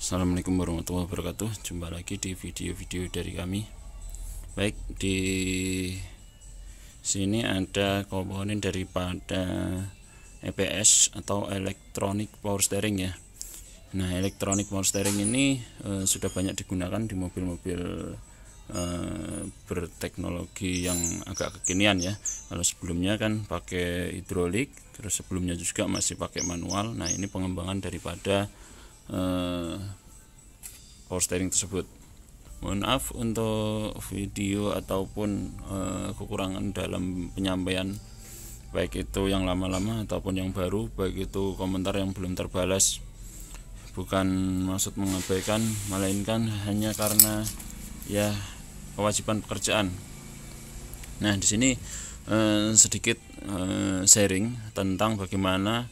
Assalamualaikum warahmatullahi wabarakatuh. Jumpa lagi di video-video dari kami. Baik, di sini ada komponen daripada EPS atau Electronic Power Steering ya. Nah, Electronic Power Steering ini sudah banyak digunakan di mobil-mobil berteknologi yang agak kekinian ya. Kalau sebelumnya kan pakai hidrolik, terus sebelumnya juga masih pakai manual. Nah, ini pengembangan daripada power steering tersebut. Mohon maaf untuk video ataupun kekurangan dalam penyampaian, baik itu yang lama-lama ataupun yang baru, baik itu komentar yang belum terbalas. Bukan maksud mengabaikan, melainkan hanya karena ya kewajiban pekerjaan. Nah, di sini sedikit sharing tentang bagaimana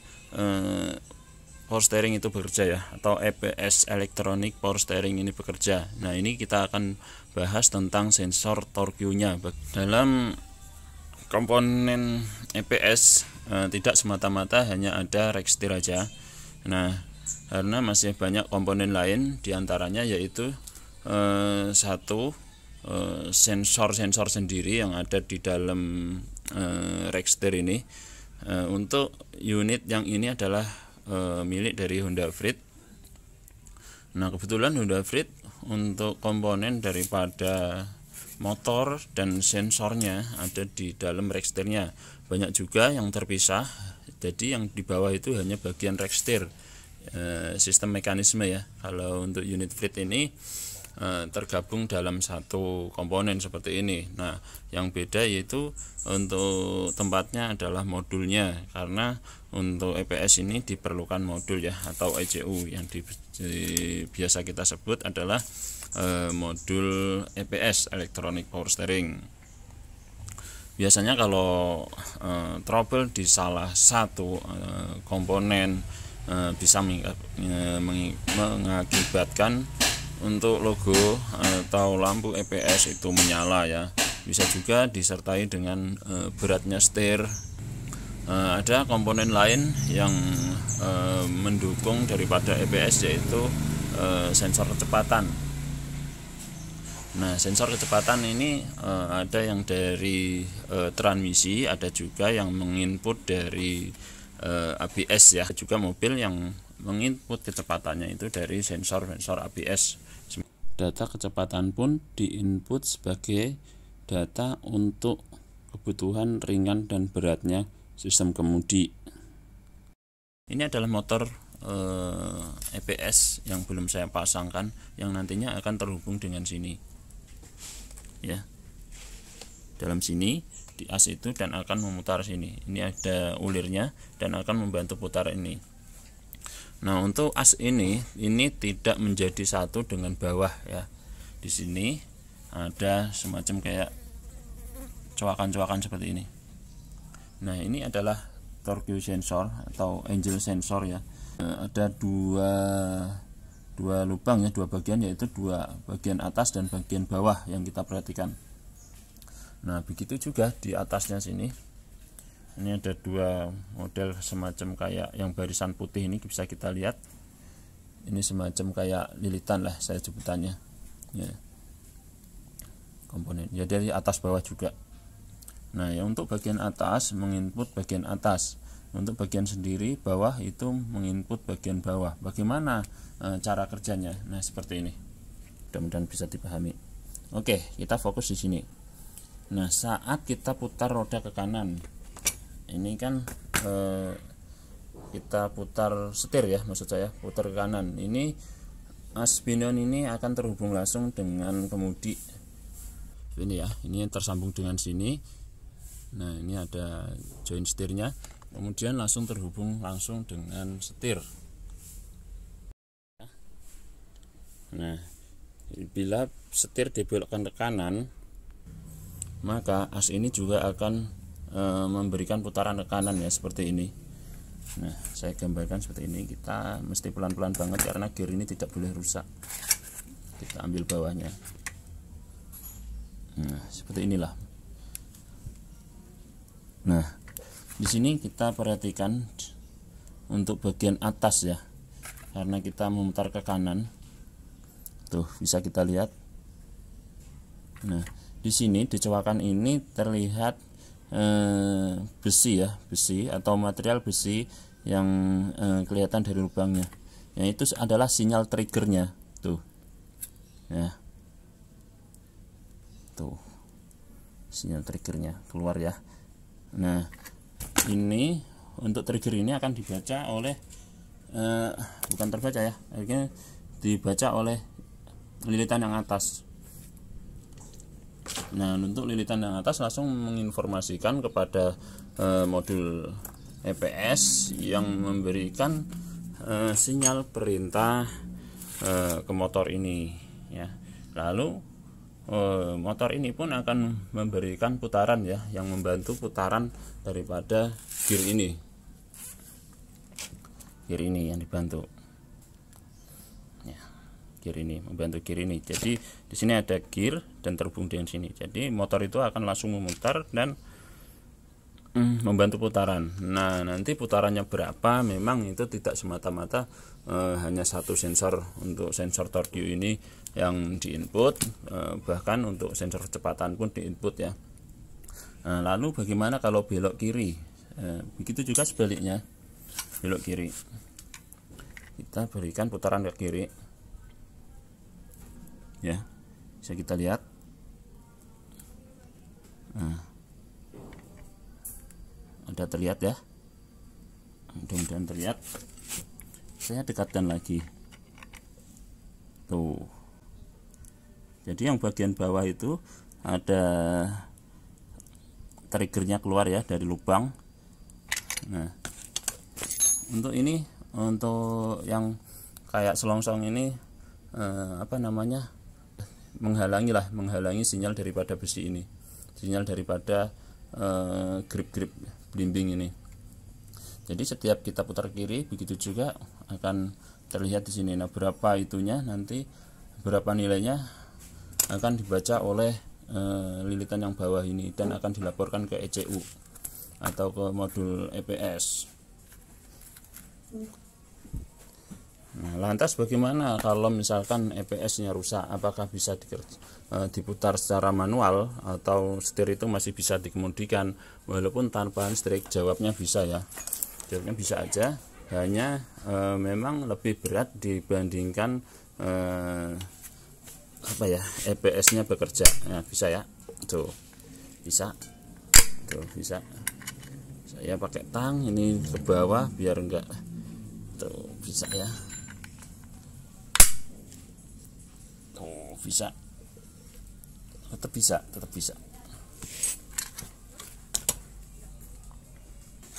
power steering itu bekerja ya, atau EPS Electronic Power Steering ini bekerja. Nah, ini kita akan bahas tentang sensor torque-nya. Dalam komponen EPS tidak semata-mata hanya ada rekstir aja. Nah, karena masih banyak komponen lain, diantaranya yaitu satu sensor-sensor sendiri yang ada di dalam rekstir ini. Untuk unit yang ini adalah milik dari Honda Freed. Nah, kebetulan Honda Freed untuk komponen daripada motor dan sensornya ada di dalam rekstirnya. Banyak juga yang terpisah, jadi yang di bawah itu hanya bagian rekstir, sistem mekanisme ya. Kalau untuk unit Freed ini tergabung dalam satu komponen seperti ini. Nah, yang beda yaitu untuk tempatnya adalah modulnya, karena untuk EPS ini diperlukan modul ya, atau ECU yang biasa kita sebut adalah modul EPS Electronic Power Steering. Biasanya kalau trouble di salah satu komponen bisa mengakibatkan untuk logo atau lampu EPS itu menyala ya. Bisa juga disertai dengan beratnya setir. Ada komponen lain yang mendukung daripada EPS, yaitu sensor kecepatan. Nah, sensor kecepatan ini ada yang dari transmisi, ada juga yang menginput dari ABS ya. Juga mobil yang menginput kecepatannya itu dari sensor ABS. Data kecepatan pun diinput sebagai data untuk kebutuhan ringan dan beratnya sistem kemudi. Ini adalah motor EPS yang belum saya pasangkan, yang nantinya akan terhubung dengan sini ya, dalam sini di as itu, dan akan memutar sini. Ini ada ulirnya dan akan membantu putar ini. Nah, untuk as ini tidak menjadi satu dengan bawah ya. Di sini ada semacam kayak coakan-coakan seperti ini. Nah, ini adalah torque sensor atau angel sensor ya. Ada dua lubang ya, dua bagian, yaitu dua bagian atas dan bagian bawah yang kita perhatikan. Nah, begitu juga di atasnya sini. Ini ada dua model semacam kayak yang barisan putih ini, bisa kita lihat. Ini semacam kayak lilitan lah saya sebutannya ya, komponen ya, dari atas bawah juga. Nah, ya, untuk bagian atas menginput bagian atas, untuk bagian sendiri bawah itu menginput bagian bawah. Bagaimana cara kerjanya? Nah, seperti ini. Mudah-mudahan bisa dipahami. Oke, kita fokus di sini. Nah, saat kita putar roda ke kanan, ini kan kita putar setir ya, maksud saya putar ke kanan. Ini as pinion ini akan terhubung langsung dengan kemudi. Ini ya, ini yang tersambung dengan sini. Nah, ini ada join setirnya, kemudian langsung terhubung langsung dengan setir. Nah, bila setir dibelokkan ke kanan, maka as ini juga akan memberikan putaran ke kanan ya, seperti ini. Nah, saya gambarkan seperti ini. Kita mesti pelan-pelan banget karena gear ini tidak boleh rusak. Kita ambil bawahnya. Nah, seperti inilah. Nah, di sini kita perhatikan untuk bagian atas ya, karena kita memutar ke kanan. Tuh, bisa kita lihat. Nah, di sini di cowakan ini terlihat besi ya, besi atau material besi yang kelihatan dari lubangnya. Itu adalah sinyal triggernya. Tuh. Ya. Tuh. Sinyal triggernya keluar ya. Nah, ini untuk trigger ini akan dibaca oleh bukan terbaca ya, akhirnya dibaca oleh lilitan yang atas. Nah, untuk lilitan yang atas langsung menginformasikan kepada modul EPS yang memberikan sinyal perintah ke motor ini ya. Lalu motor ini pun akan memberikan putaran ya, yang membantu putaran daripada gear ini. Gear ini yang dibantu. Ya, gear ini membantu gear ini. Jadi di sini ada gear dan terhubung dengan sini. Jadi motor itu akan langsung memutar dan membantu putaran. Nah, nanti putarannya berapa memang itu tidak semata-mata hanya satu sensor. Untuk sensor torque ini yang diinput, bahkan untuk sensor kecepatan pun diinput ya. Nah, lalu bagaimana kalau belok kiri? Begitu juga sebaliknya, belok kiri. Kita berikan putaran ke kiri ya, bisa kita lihat. Nah, ada terlihat ya, mudah-mudahan terlihat. Saya dekatkan lagi. Tuh, jadi yang bagian bawah itu ada triggernya keluar ya dari lubang. Nah, untuk ini, untuk yang kayak selongsong ini apa namanya, menghalangi sinyal daripada besi ini, sinyal daripada grip-grip blimbing ini. Jadi setiap kita putar kiri begitu juga akan terlihat di sini. Nah, berapa itunya nanti, berapa nilainya akan dibaca oleh lilitan yang bawah ini dan akan dilaporkan ke ECU atau ke modul EPS. Nah, lantas bagaimana kalau misalkan EPS-nya rusak? Apakah bisa diputar secara manual atau setir itu masih bisa dikemudikan walaupun tanpa listrik? Jawabnya bisa ya. Jawabnya bisa aja, hanya memang lebih berat dibandingkan apa ya, EPS-nya bekerja. Nah, bisa ya. Tuh. Bisa. Tuh, bisa. Saya pakai tang ini ke bawah biar enggak. Tuh, bisa ya. Tuh, bisa. Tetap bisa, tetap bisa.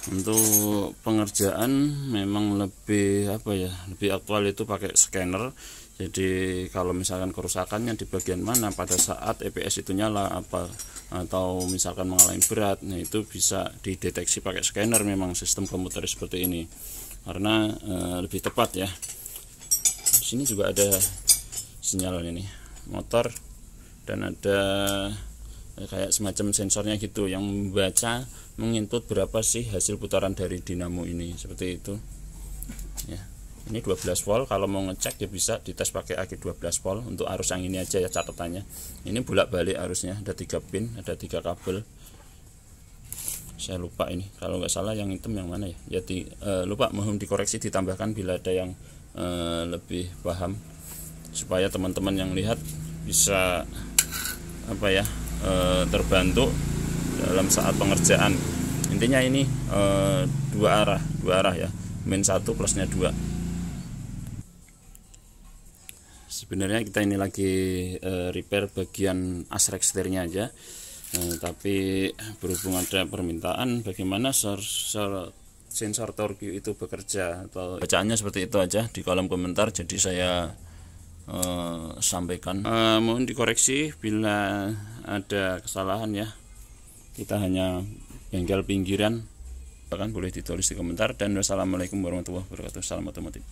Untuk pengerjaan memang lebih apa ya, lebih aktual itu pakai scanner. Jadi kalau misalkan kerusakannya di bagian mana pada saat EPS itu nyala apa, atau misalkan mengalami berat, nah itu bisa dideteksi pakai scanner. Memang sistem komputer seperti ini karena lebih tepat ya. Di sini juga ada sinyal ini motor dan ada kayak semacam sensornya gitu yang membaca, menginput berapa sih hasil putaran dari dinamo ini, seperti itu ya. Ini 12 volt, kalau mau ngecek ya bisa dites pakai aki 12 volt untuk arus yang ini aja ya catatannya. Ini bolak-balik arusnya, ada 3 pin, ada 3 kabel. Saya lupa ini, kalau nggak salah yang hitam yang mana ya, lupa, mohon dikoreksi, ditambahkan bila ada yang lebih paham, supaya teman-teman yang lihat bisa apa ya, terbantu dalam saat pengerjaan. Intinya ini dua arah ya, min 1 plusnya 2. Sebenarnya kita ini lagi repair bagian asrek setirnya aja, tapi berhubung ada permintaan bagaimana sensor torque itu bekerja atau bacaannya seperti itu aja di kolom komentar, jadi saya sampaikan. Mohon dikoreksi bila ada kesalahan ya, kita hanya bengkel pinggiran, bahkan boleh ditulis di komentar. Dan wassalamualaikum warahmatullahi wabarakatuh. Salam otomotif.